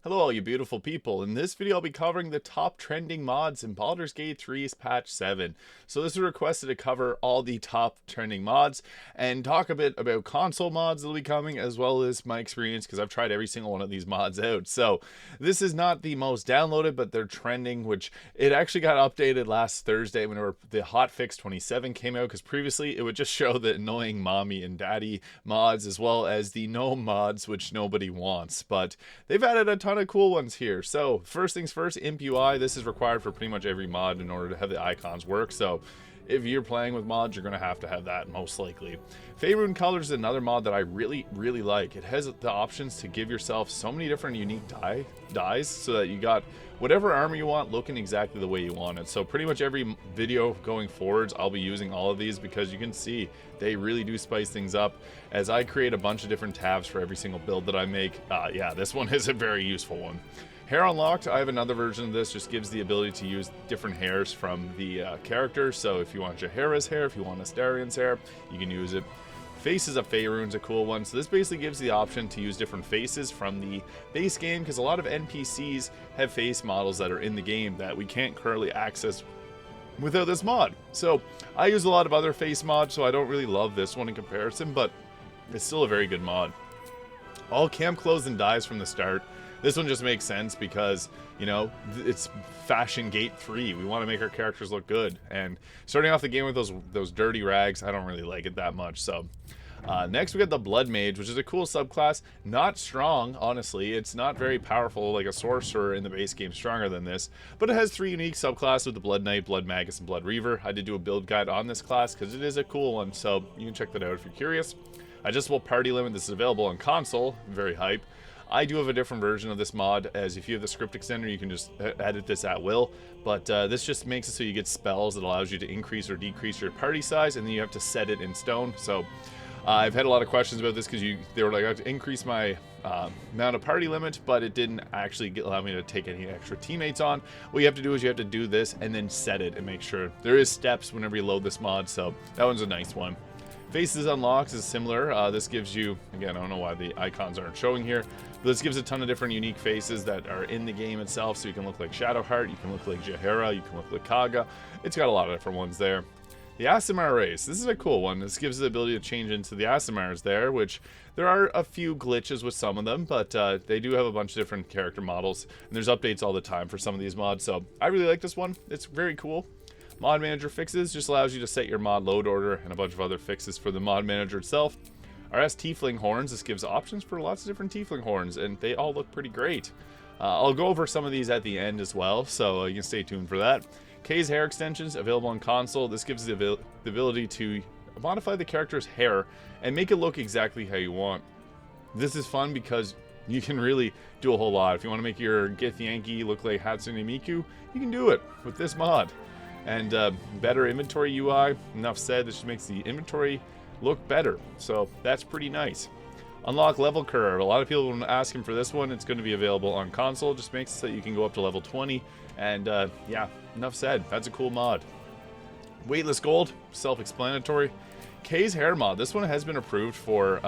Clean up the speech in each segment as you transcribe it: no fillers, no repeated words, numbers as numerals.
Hello all you beautiful people. In this video I'll be covering the top trending mods in Baldur's Gate 3's patch 7. So this was requested to cover all the top trending mods and talk a bit about console mods that'll be coming, as well as my experience, because I've tried every single one of these mods out. So this is not the most downloaded, but they're trending, which it actually got updated last Thursday whenever the hotfix 27 came out, because previously it would just show the annoying mommy and daddy mods as well as the gnome mods, which nobody wants. But they've added a ton of cool ones here. So first things first, imp UI. This is required for pretty much every mod in order to have the icons work. So if you're playing with mods, you're going to have that most likely. Faerun Colors is another mod that I really like. It has the options to give yourself so many different unique dyes so that you got whatever armor you want looking exactly the way you want it. So pretty much every video going forwards, I'll be using all of these because you can see they really do spice things up as I create a bunch of different tabs for every single build that I make. Yeah, this one is a very useful one. Hair unlocked, I have another version of this, just gives the ability to use different hairs from the character. So if you want Jaheira's hair, if you want Astarion's hair, you can use it. Faces of Faerun's a cool one. So this basically gives the option to use different faces from the base game, because a lot of NPCs have face models that are in the game that we can't currently access without this mod. So I use a lot of other face mods, so I don't really love this one in comparison, but it's still a very good mod. All camp clothes and dyes from the start. This one just makes sense because, you know, it's Fashion Gate 3. We want to make our characters look good. And starting off the game with those dirty rags, I don't really like it that much. So next we got the Blood Mage, which is a cool subclass. Not strong, honestly. It's not very powerful like a sorcerer in the base game, stronger than this. But it has 3 unique subclasses with the Blood Knight, Blood Magus, and Blood Reaver. I did do a build guide on this class because it is a cool one. So you can check that out if you're curious. Adjustable party limit. This is available on console. Very hype. I do have a different version of this mod, as if you have the script extender, you can just edit this at will. But this just makes it so you get spells that allows you to increase or decrease your party size, and then you have to set it in stone. So I've had a lot of questions about this because they were like, I have to increase my amount of party limit, but it didn't actually allow me to take any extra teammates on. What you have to do is you have to do this and then set it and make sure. There is steps whenever you load this mod, so that one's a nice one. Faces unlocked is similar. This gives you, again, I don't know why the icons aren't showing here, but this gives a ton of different unique faces that are in the game itself. So you can look like Shadowheart, you can look like Jaheira, you can look like Kaga. It's got a lot of different ones there. The Aasimar race. This is a cool one. This gives the ability to change into the Aasimars there, which there are a few glitches with some of them, but they do have a bunch of different character models, and there's updates all the time for some of these mods. So I really like this one. It's very cool. Mod Manager fixes just allows you to set your mod load order and a bunch of other fixes for the mod manager itself. RS Tiefling Horns. This gives options for lots of different Tiefling Horns, and they all look pretty great. I'll go over some of these at the end as well, so you can stay tuned for that. Kay's hair extensions available on console. This gives the ability to modify the character's hair and make it look exactly how you want. This is fun because you can really do a whole lot. If you want to make your Githyanki look like Hatsune Miku, you can do it with this mod. And better inventory UI. Enough said, this just makes the inventory look better. So that's pretty nice. Unlock level curve. A lot of people are asking for this one. It's going to be available on console. Just makes it so you can go up to level 20. And yeah, enough said. That's a cool mod. Weightless gold, self-explanatory. Kay's hair mod. This one has been approved for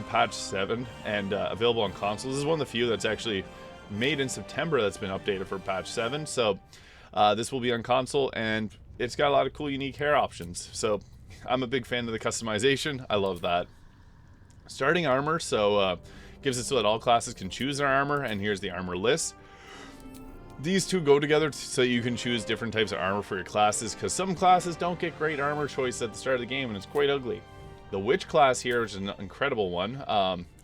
patch 7 and available on console. This is one of the few that's actually made in September that's been updated for patch 7. So this will be on console, and it's got a lot of cool unique hair options. So I'm a big fan of the customization. I love that. Starting armor, so gives it so that all classes can choose their armor, and here's the armor list. These two go together so you can choose different types of armor for your classes, because some classes don't get great armor choice at the start of the game, and it's quite ugly. The Witch class here, which is an incredible one.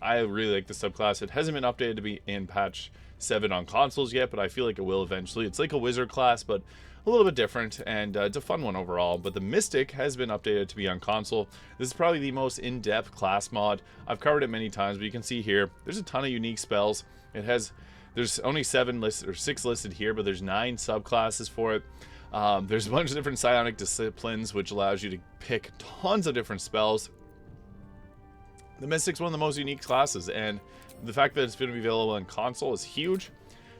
I really like the subclass. It hasn't been updated to be in patch 7 on consoles yet, but I feel like it will eventually. It's like a wizard class, but a little bit different, and it's a fun one overall. But the Mystic has been updated to be on console. This is probably the most in-depth class mod. I've covered it many times, but you can see here, there's a ton of unique spells. There's only 7 listed, or 6 listed here, but there's 9 subclasses for it. There's a bunch of different psionic disciplines, which allows you to pick tons of different spells. The Mystic's one of the most unique classes, and the fact that it's going to be available on console is huge.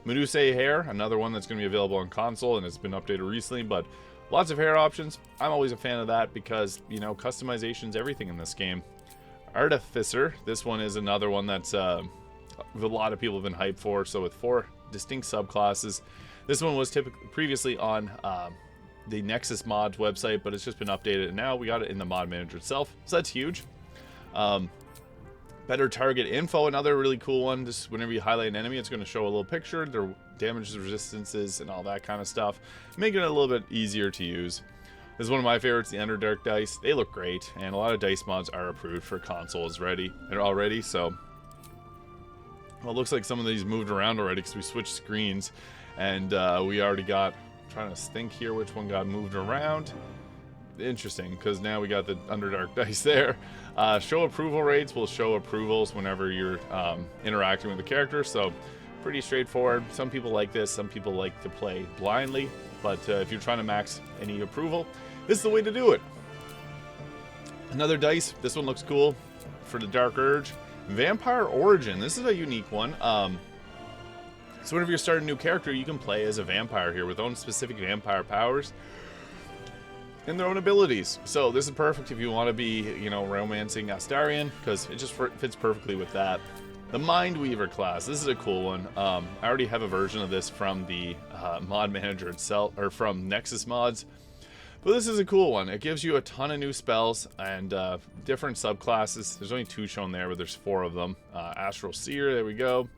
Medusae hair, another one that's going to be available on console, and it's been updated recently, but lots of hair options. I'm always a fan of that because, you know, customization is everything in this game. Artificer, this one is another one that's a lot of people have been hyped for. So with 4 distinct subclasses, this one was previously on the Nexus Mods website, but it's just been updated, and now we got it in the mod manager itself, so that's huge. Better target info, another really cool one. Just whenever you highlight an enemy, it's going to show a little picture, their damage resistances, and all that kind of stuff, making it a little bit easier to use. This is one of my favorites, the Underdark dice. They look great, and a lot of dice mods are approved for consoles already. So, well, it looks like some of these moved around already because we switched screens, and we already got. Trying to think here which one got moved around. Interesting, because now we got the Underdark dice there. Show approval rates will show approvals whenever you're interacting with the character, so pretty straightforward. Some people like this, some people like to play blindly, but if you're trying to max any approval, this is the way to do it. Another dice, this one looks cool for the Dark Urge. Vampire Origin, this is a unique one. So whenever you start a new character, you can play as a vampire here with own specific vampire powers and their own abilities. So this is perfect if you want to be, you know, romancing Astarion, because it just fits perfectly with that. The Mindweaver class, this is a cool one. I already have a version of this from the mod manager itself, or from Nexus Mods. But this is a cool one. It gives you a ton of new spells and different subclasses. There's only 2 shown there, but there's 4 of them. Astral Seer, there we go.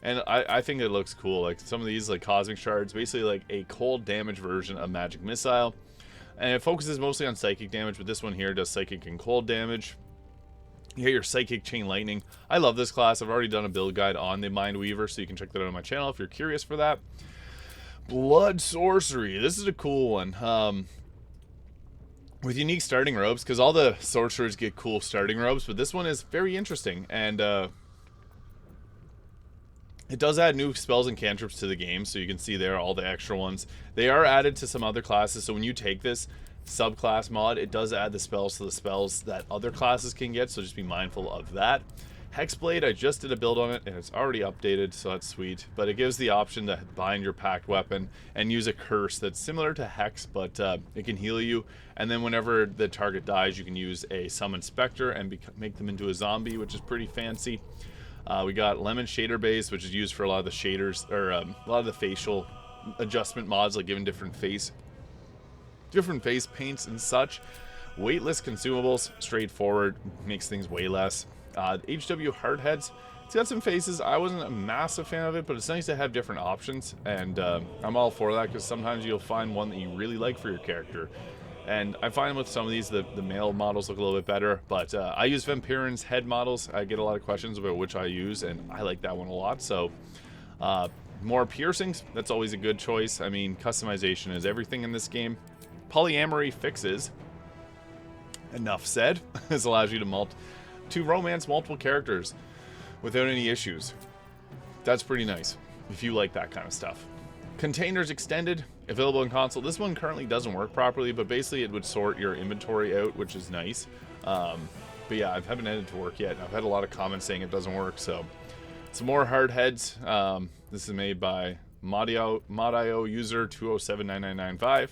And I think it looks cool. Like some of these, like Cosmic Shards, basically like a cold damage version of Magic Missile. And it focuses mostly on psychic damage, but this one here does psychic and cold damage. You get your Psychic Chain Lightning. I love this class. I've already done a build guide on the Mindweaver, so you can check that out on my channel if you're curious for that. Blood Sorcery. This is a cool one. With unique starting robes, because all the sorcerers get cool starting robes, but this one is very interesting, and it does add new spells and cantrips to the game, so you can see there all the extra ones. They are added to some other classes, so when you take this subclass mod, it does add the spells to the spells that other classes can get, so just be mindful of that. Hexblade, I just did a build on it, and it's already updated, so that's sweet. But it gives the option to bind your packed weapon and use a curse that's similar to Hex, but it can heal you. And then whenever the target dies, you can use a Summon Spectre and make them into a zombie, which is pretty fancy. We got Lemon Shader Base, which is used for a lot of the shaders, or a lot of the facial adjustment mods, like giving different face paints and such. Weightless consumables, straightforward, makes things way less. HW Hardheads, it's got some faces. I wasn't a massive fan of it, but it's nice to have different options, and I'm all for that, because sometimes you'll find one that you really like for your character. And I find with some of these, the male models look a little bit better, but I use Vampirin's head models. I get a lot of questions about which I use, and I like that one a lot. So more piercings, that's always a good choice. I mean, customization is everything in this game. Polyamory fixes. Enough said. This allows you to romance multiple characters without any issues. That's pretty nice if you like that kind of stuff. Containers Extended, available in console. This one currently doesn't work properly, but basically it would sort your inventory out, which is nice. But yeah, I haven't had it to work yet. I've had a lot of comments saying it doesn't work, so some more hard heads. This is made by Modio user 2079995.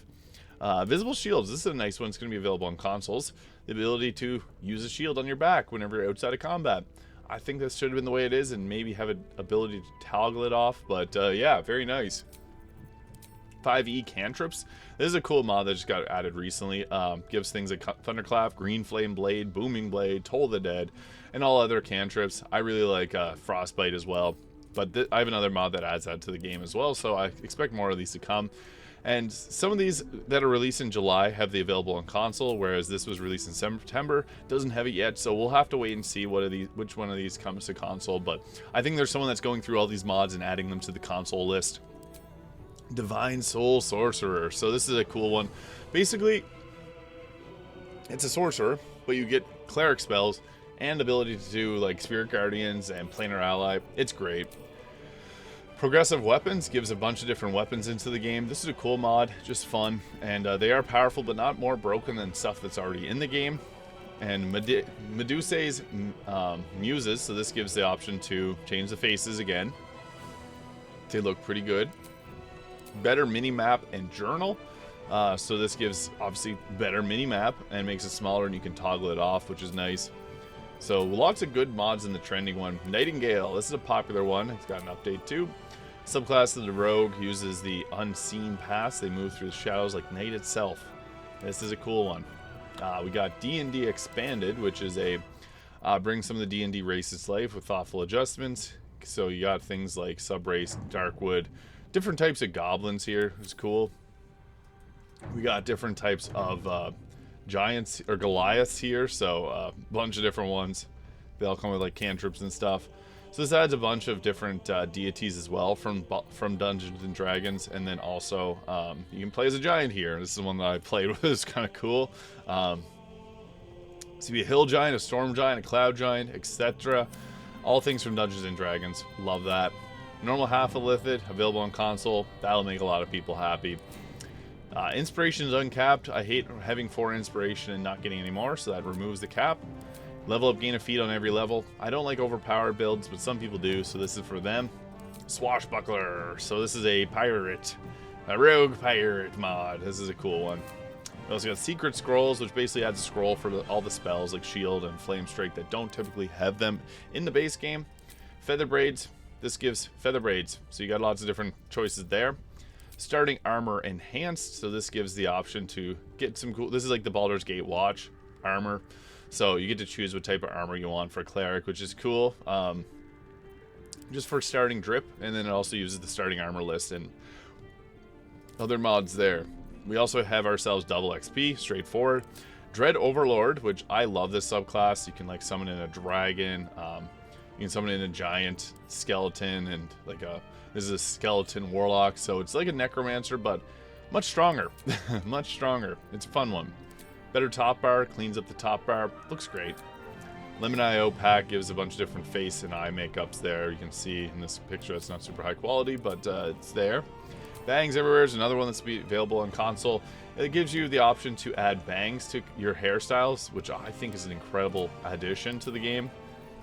Visible shields. This is a nice one. It's going to be available on consoles. The ability to use a shield on your back whenever you're outside of combat. I think this should have been the way it is, and maybe have an ability to toggle it off. But yeah, very nice. 5e cantrips. This is a cool mod that just got added recently. Gives things like Thunderclap, Green Flame Blade, Booming Blade, Toll the Dead, and all other cantrips. I really like Frostbite as well. But I have another mod that adds that to the game as well, so I expect more of these to come. And some of these that are released in July have the available on console, whereas this was released in September. Doesn't have it yet, so we'll have to wait and see which one of these comes to console. But I think there's someone that's going through all these mods and adding them to the console list. Divine Soul Sorcerer. So this is a cool one. Basically, it's a sorcerer, but you get cleric spells and ability to do like Spirit Guardians and Planar Ally. It's great. Progressive Weapons gives a bunch of different weapons into the game. This is a cool mod, just fun, and they are powerful but not more broken than stuff that's already in the game. And Medusa's Muses, so this gives the option to change the faces again. They look pretty good. Better minimap and journal. So this gives obviously better minimap and makes it smaller, and you can toggle it off, which is nice. So lots of good mods in the trending one. Nightingale, this is a popular one. It's got an update too. Subclass of the Rogue uses the Unseen Pass. They move through the shadows like night itself. This is a cool one. We got D&D Expanded, which is a bring some of the D&D races to life with thoughtful adjustments. So you got things like Subrace, Darkwood, different types of goblins here. It's cool. We got different types of giants or Goliaths here, so a bunch of different ones. They all come with like cantrips and stuff. So this adds a bunch of different deities as well from Dungeons and Dragons, and then also you can play as a giant here. This is one that I played with. It's kind of cool. So you be a hill giant, a storm giant, a cloud giant, etc. All things from Dungeons and Dragons. Love that. Normal Half-Elithid, available on console. That'll make a lot of people happy. Inspiration is uncapped. I hate having 4 inspiration and not getting any more, so that removes the cap. Level up, gain a feat on every level. I don't like overpowered builds, but some people do, so this is for them. Swashbuckler. So this is a pirate. A rogue pirate mod. This is a cool one. We also got Secret Scrolls, which basically adds a scroll for all the spells like Shield and Flame Strike that don't typically have them in the base game. Feather Braids. This gives Feather Braids. So you got lots of different choices there. Starting Armor Enhanced. So this gives the option to get some cool... This is like the Baldur's Gate watch armor. So you get to choose what type of armor you want for a cleric, which is cool. Just for starting drip, and then it also uses the starting armor list and other mods there. We also have ourselves double XP, straightforward. Dread Overlord, which I love this subclass. You can like summon in a dragon, you can summon in a giant skeleton, and like this is a skeleton warlock, so it's like a necromancer, but much stronger. Much stronger. It's a fun one. Better top bar, cleans up the top bar, looks great. Lemon IO pack gives a bunch of different face and eye makeups there. You can see in this picture it's not super high quality, but it's there. Bangs Everywhere is another one that's available on console. It gives you the option to add bangs to your hairstyles, which I think is an incredible addition to the game.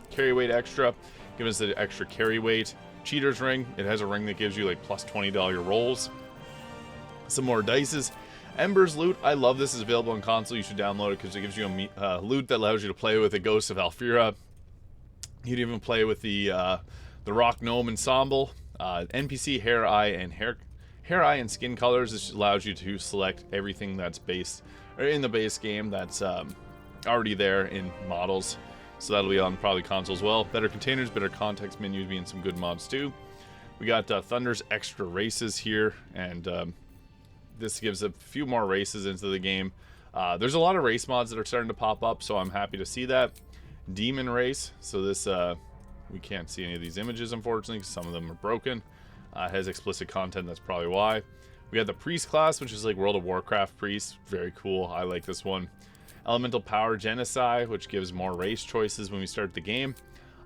Carry weight extra, give us the extra carry weight. Cheater's ring, it has a ring that gives you like plus 20 to all your rolls. Some more dices. Ember's Loot, I love this. Is available on console. You should download it because it gives you a loot that allows you to play with the Ghost of Alfira. You'd even play with the Rock Gnome Ensemble. NPC hair, eye, and skin colors. This allows you to select everything that's based or in the base game that's already there in models. So that'll be on probably console as well. Better containers, better context menus being some good mods too. We got Thunder's extra races here, and this gives a few more races into the game. There's a lot of race mods that are starting to pop up, so I'm happy to see that. Demon Race. So this, we can't see any of these images, unfortunately, because some of them are broken. It has explicit content, that's probably why. We have the Priest class, which is like World of Warcraft Priest. Very cool. I like this one. Elemental Power Genocide, which gives more race choices when we start the game.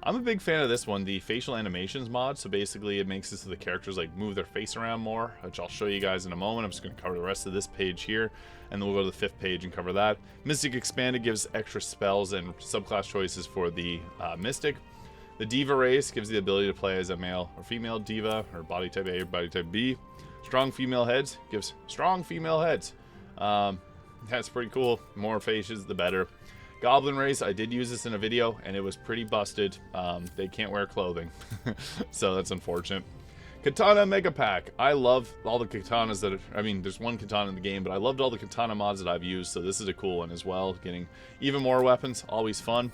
I'm a big fan of this one, the facial animations mod. So basically it makes it so the characters like move their face around more, which I'll show you guys in a moment. I'm just going to cover the rest of this page here, and then we'll go to the 5th page and cover that. Mystic Expanded gives extra spells and subclass choices for the Mystic. The Diva race gives the ability to play as a male or female diva, or body type A or body type B. Strong female heads gives strong female heads. That's pretty cool. More faces, the better. Goblin race, I did use this in a video, and it was pretty busted. They can't wear clothing, so that's unfortunate. Katana Mega Pack. I love all the katanas that I mean, there's one katana in the game, but I loved all the katana mods that I've used, so this is a cool one as well. Getting even more weapons, always fun.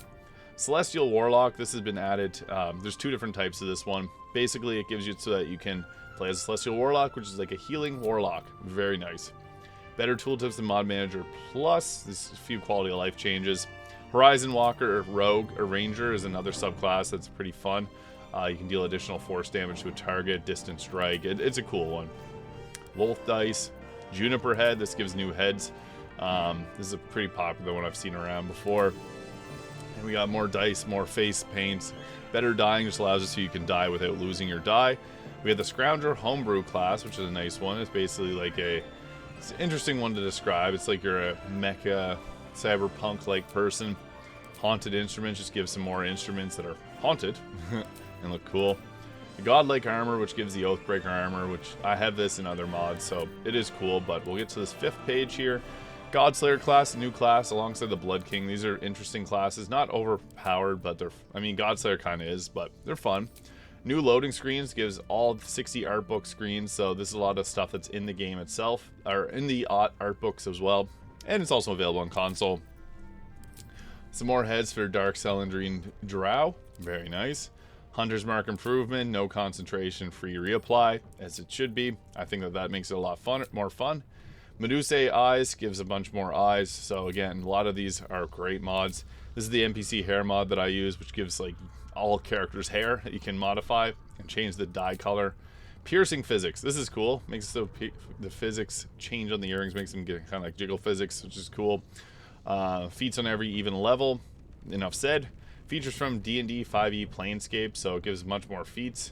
Celestial Warlock, this has been added. There's 2 different types of this one. Basically, it gives you so that you can play as a Celestial Warlock, which is like a healing warlock. Very nice. Better tooltips than Mod Manager Plus. There's a few quality of life changes. Horizon Walker, Rogue, or Ranger is another subclass that's pretty fun. You can deal additional force damage to a target, distance strike. It's a cool one. Wolf Dice, Juniper Head. This gives new heads. This is a pretty popular one I've seen around before. And we got more dice, more face paints. Better Dying just allows us so you can die without losing your die. We have the Scrounger Homebrew class, which is a nice one. It's basically like it's an interesting one to describe. It's like you're a mecha, cyberpunk-like person. Haunted Instruments just gives some more instruments that are haunted and look cool. The Godlike Armor, which gives the Oathbreaker armor, which I have this in other mods, so it is cool, but we'll get to this 5th page here. Godslayer class, new class alongside the Blood King. These are interesting classes, not overpowered, but they're, I mean, Godslayer kind of is, but they're fun. New loading screens gives all 60 art book screens, so this is a lot of stuff that's in the game itself, or in the art books as well, and it's also available on console. Some more heads for Dark Celandrine Drow, very nice. Hunter's Mark improvement, no concentration, free reapply, as it should be. I think that makes it a lot more fun. Medusae eyes gives a bunch more eyes, so again, a lot of these are great mods. This is the NPC hair mod that I use, which gives like all characters hair that you can modify and change the dye color. Piercing physics, this is cool, makes the physics change on the earrings, makes them get kind of like jiggle physics, which is cool. Feats on every even level, enough said. Features from D&D 5e Planescape, so it gives much more feats.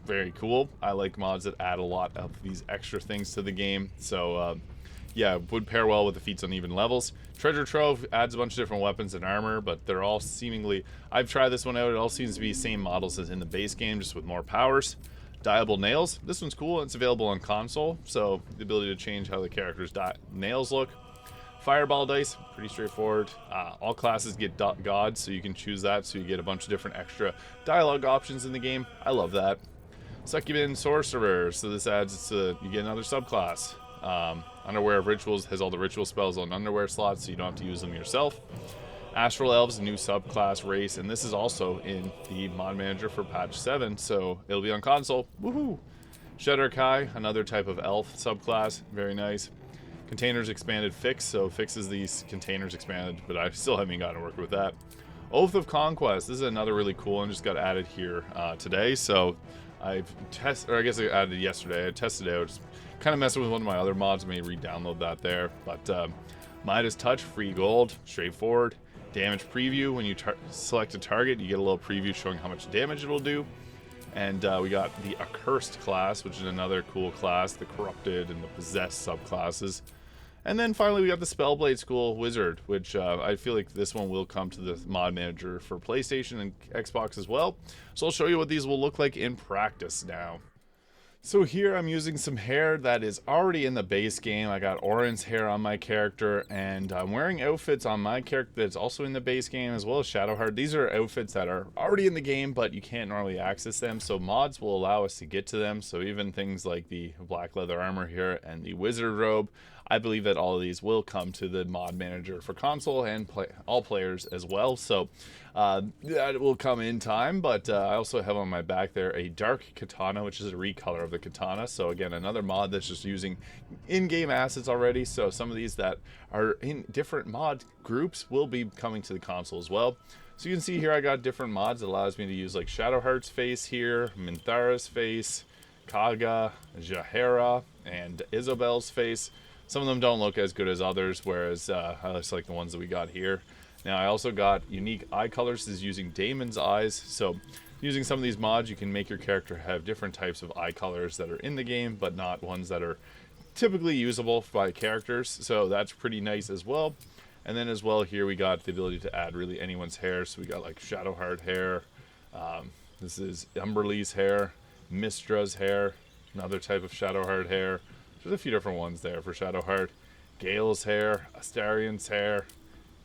Very cool. I like mods that add a lot of these extra things to the game, so yeah, would pair well with the feats on even levels. Treasure Trove adds a bunch of different weapons and armor, but they're all seemingly, I've tried this one out, it all seems to be the same models as in the base game, just with more powers. Dyeable nails, this one's cool, it's available on console, so the ability to change how the character's nails look. Fireball dice, pretty straightforward. All classes get gods, so you can choose that, so you get a bunch of different extra dialogue options in the game. I love that. Succuban Sorcerer, so this adds to, you get another subclass. Underwear of Rituals has all the ritual spells on underwear slots, so you don't have to use them yourself. Astral Elves, a new subclass race, and this is also in the mod manager for patch 7, so it'll be on console. Woohoo! Shadar-kai, another type of elf subclass, very nice. Containers expanded Fix, so fixes these containers expanded, but I still haven't gotten to work with that. Oath of Conquest, this is another really cool one, just got added here today, so I've tested, or I guess I added it yesterday, I tested it out, just kind of messing with one of my other mods, I may re-download that there, but Midas Touch, free gold, straightforward. Damage preview, when you select a target, you get a little preview showing how much damage it'll do. And we got the Accursed class, which is another cool class, the Corrupted and the Possessed subclasses. And then finally we got the Spellblade School Wizard, which I feel like this one will come to the mod manager for PlayStation and Xbox as well. So I'll show you what these will look like in practice now. So here I'm using some hair that is already in the base game. I got Orin's hair on my character, and I'm wearing outfits on my character that's also in the base game, as well as Shadowheart. These are outfits that are already in the game, but you can't normally access them, so mods will allow us to get to them. So even things like the black leather armor here and the wizard robe, I believe that all of these will come to the mod manager for console and all players as well. So that will come in time, but I also have on my back there a dark katana, which is a recolor of the katana. So again, another mod that's just using in-game assets already. So some of these that are in different mod groups will be coming to the console as well. So you can see here I got different mods that allows me to use like Shadowheart's face here, Minthara's face, Kaga, Jahera, and Isabel's face. Some of them don't look as good as others, whereas I just like the ones that we got here. Now I also got unique eye colors. This is using Damon's eyes. So using some of these mods, you can make your character have different types of eye colors that are in the game, but not ones that are typically usable by characters. So that's pretty nice as well. And then as well here we got the ability to add really anyone's hair. So we got like Shadowheart hair. This is Umberlee's hair, Mistra's hair, another type of Shadowheart hair. There's a few different ones there for Shadowheart. Gale's hair, Astarion's hair,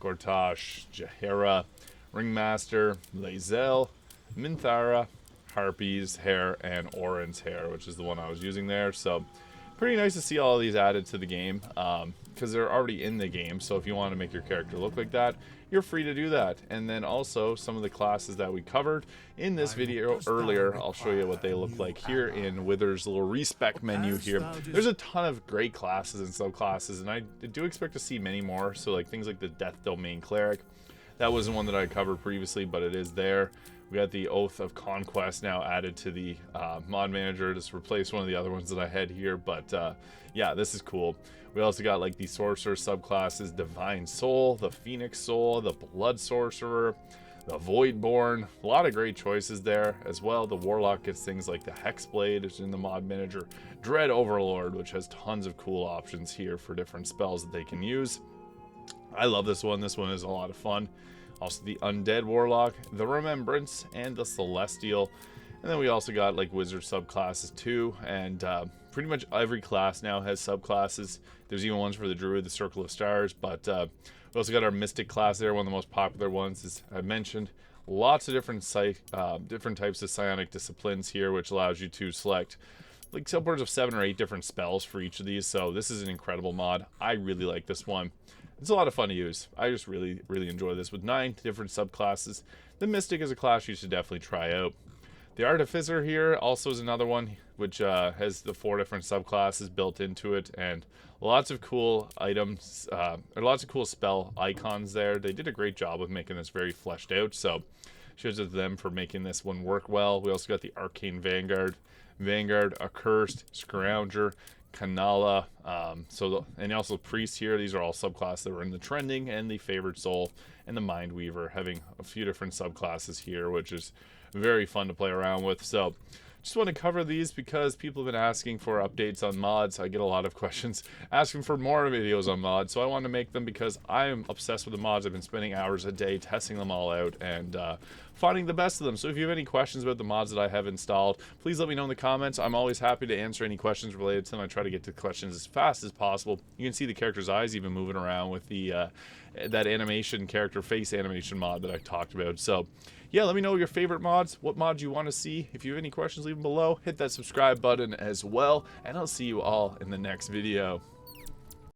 Gortash, Jahera, Ringmaster, Lae'zel, Minthara, Harpy's hair, and Orin's hair, which is the one I was using there. So pretty nice to see all of these added to the game, because they're already in the game. So if you want to make your character look like that, you're free to do that. And then also some of the classes that we covered in this video earlier, I'll show you what they look like here in Wither's little respec menu here. There's a ton of great classes and subclasses, and I do expect to see many more. So like things like the Death Domain Cleric, that wasn't one that I covered previously, but it is there. We got the Oath of Conquest now added to the mod manager, just replace one of the other ones that I had here. But yeah, this is cool. We also got like the Sorcerer subclasses, Divine Soul, the Phoenix Soul, the Blood Sorcerer, the Voidborn. A lot of great choices there as well. The Warlock gets things like the Hexblade, which is in the mod manager. Dread Overlord, which has tons of cool options here for different spells that they can use. I love this one. This one is a lot of fun. Also the Undead Warlock, the Remembrance, and the Celestial. And then we also got like Wizard subclasses too, and pretty much every class now has subclasses. There's even ones for the druid, the circle of stars, but we also got our mystic class there, one of the most popular ones, as I mentioned. Lots of different types of psionic disciplines here, which allows you to select like upwards of 7 or 8 different spells for each of these. So this is an incredible mod. I really like this one. It's a lot of fun to use. I just really enjoy this with 9 different subclasses. The mystic is a class you should definitely try out. The artificer here also is another one, which has the 4 different subclasses built into it, and lots of cool items, or lots of cool spell icons there. They did a great job of making this very fleshed out, so shows it to them for making this one work well. We also got the Arcane Vanguard, Accursed, Scrounger, Kanala, and also Priest here. These are all subclasses that were in the trending, and the Favored Soul and the Mind Weaver, having a few different subclasses here, which is very fun to play around with. So just want to cover these because people have been asking for updates on mods. I get a lot of questions asking for more videos on mods, so I want to make them because I am obsessed with the mods. I've been spending hours a day testing them all out and finding the best of them. So if you have any questions about the mods that I have installed, please let me know in the comments. I'm always happy to answer any questions related to them. I try to get to questions as fast as possible. You can see the character's eyes even moving around with the that animation, character face animation mod that I talked about. So yeah, let me know your favorite mods, what mods you want to see. If you have any questions, leave them below. Hit that subscribe button as well, and I'll see you all in the next video.